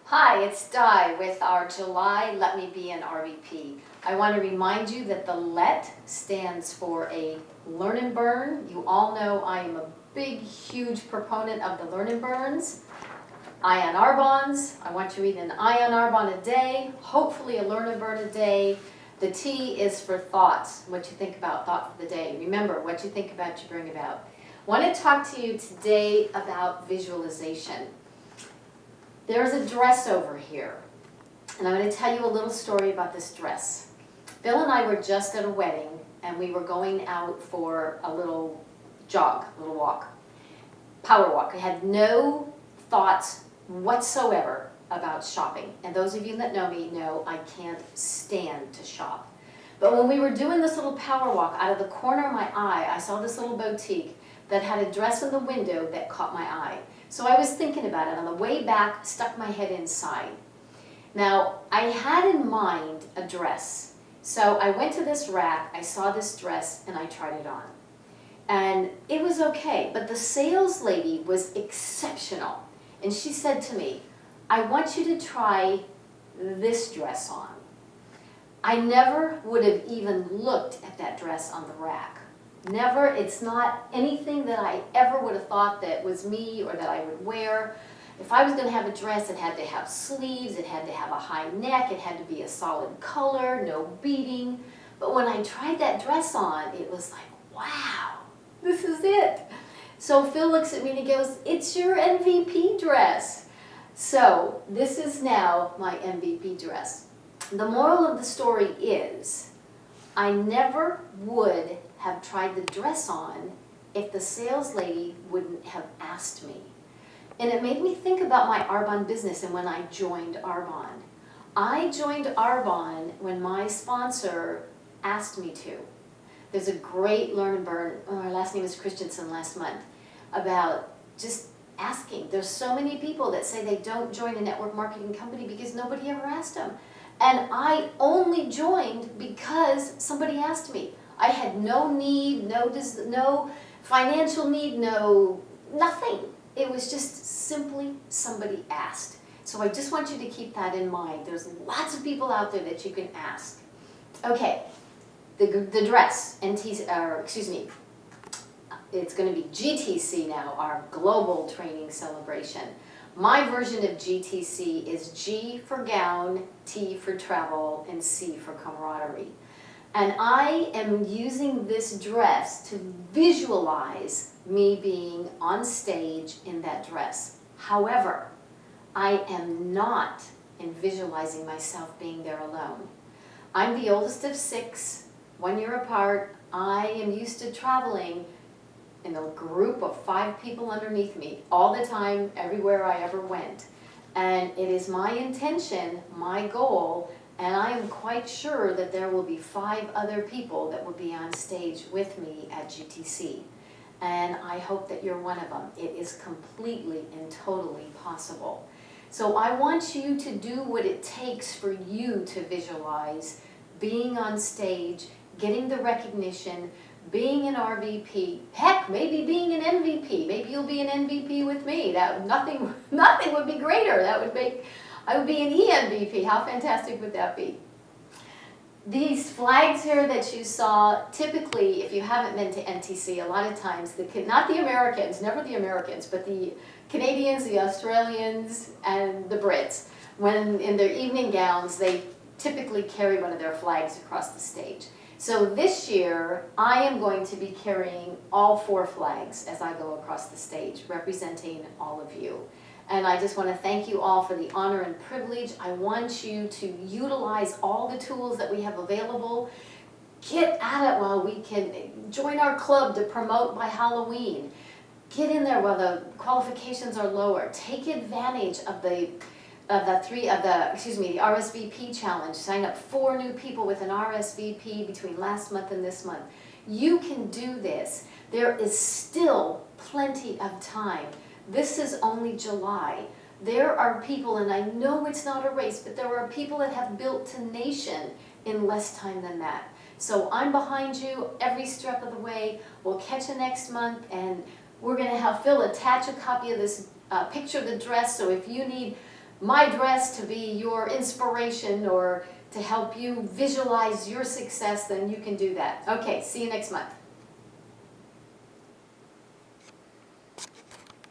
Hi, it's Di with our July Let Me Be an RVP. I want to remind you that the LET stands for a Learn and Burn. You all know I am a big, huge proponent of the Learn and Burns. INR bonds, I want you to read an INR bond a day, hopefully a Learn and Burn a day. The T is for thoughts, what you think about, thought for the day. Remember, what you think about, you bring about. I want to talk to you today about visualization. There's a dress over here, and I'm going to tell you a little story about this dress. Bill and I were just at a wedding, and we were going out for a little jog, a little walk, power walk. I had no thoughts whatsoever about shopping, and those of you that know me know I can't stand to shop. But when we were doing this little power walk, out of the corner of my eye, I saw this little boutique that had a dress in the window that caught my eye. So I was thinking about it. On the way back, stuck my head inside. Now, I had in mind a dress. So I went to this rack, I saw this dress, and I tried it on. And it was okay, but the sales lady was exceptional. And she said to me, I want you to try this dress on. I never would have even looked at that dress on the rack. Never, it's not anything that I ever would have thought that was me or that I would wear. If I was going to have a dress, it had to have sleeves, it had to have a high neck, it had to be a solid color, no beading. But when I tried that dress on, it was like, wow, this is it. So Phil looks at me and he goes, it's your MVP dress. So this is now my MVP dress. The moral of the story is, I never would have tried the dress on if the sales lady wouldn't have asked me. And it made me think about my Arbonne business and when I joined Arbonne. I joined Arbonne when my sponsor asked me to. There's a great Learn and Burn, our last name is Christensen, last month, about just asking. There's so many people that say they don't join a network marketing company because nobody ever asked them. And I only joined because somebody asked me. I had no need, no financial need, nothing. It was just simply somebody asked. So I just want you to keep that in mind. There's lots of people out there that you can ask. Okay, the dress, it's going to be GTC now, our global training celebration. My version of GTC is G for gown, T for travel, and C for camaraderie. And I am using this dress to visualize me being on stage in that dress. However, I am not visualizing myself being there alone. I'm the oldest of 6, 1 year apart. I am used to traveling in a group of 5 people underneath me all the time, everywhere I ever went. And it is my intention, my goal, and I am quite sure that there will be 5 other people that will be on stage with me at GTC. And I hope that you're one of them. It is completely and totally possible. So I want you to do what it takes for you to visualize being on stage, getting the recognition, being an RVP, heck, maybe being an MVP. Maybe you'll be an MVP with me. Nothing would be greater. I would be an EMVP. How fantastic would that be? These flags here that you saw, typically, if you haven't been to NTC, a lot of times, not the Americans, never the Americans, but the Canadians, the Australians, and the Brits, when in their evening gowns, they typically carry one of their flags across the stage. So this year, I am going to be carrying all 4 flags as I go across the stage, representing all of you. And I just want to thank you all for the honor and privilege. I want you to utilize all the tools that we have available. Get at it while we can. Join our club to promote by Halloween. Get in there while the qualifications are lower. Take advantage of the RSVP challenge. Sign up 4 new people with an RSVP between last month and this month. You can do this. There is still plenty of time. This is only July. There are people, and I know it's not a race, but there are people that have built to nation in less time than that. So I'm behind you every step of the way. We'll catch you next month, and we're going to have Phil attach a copy of this picture of the dress, so if you need my dress to be your inspiration or to help you visualize your success, then you can do that. Okay, see you next month.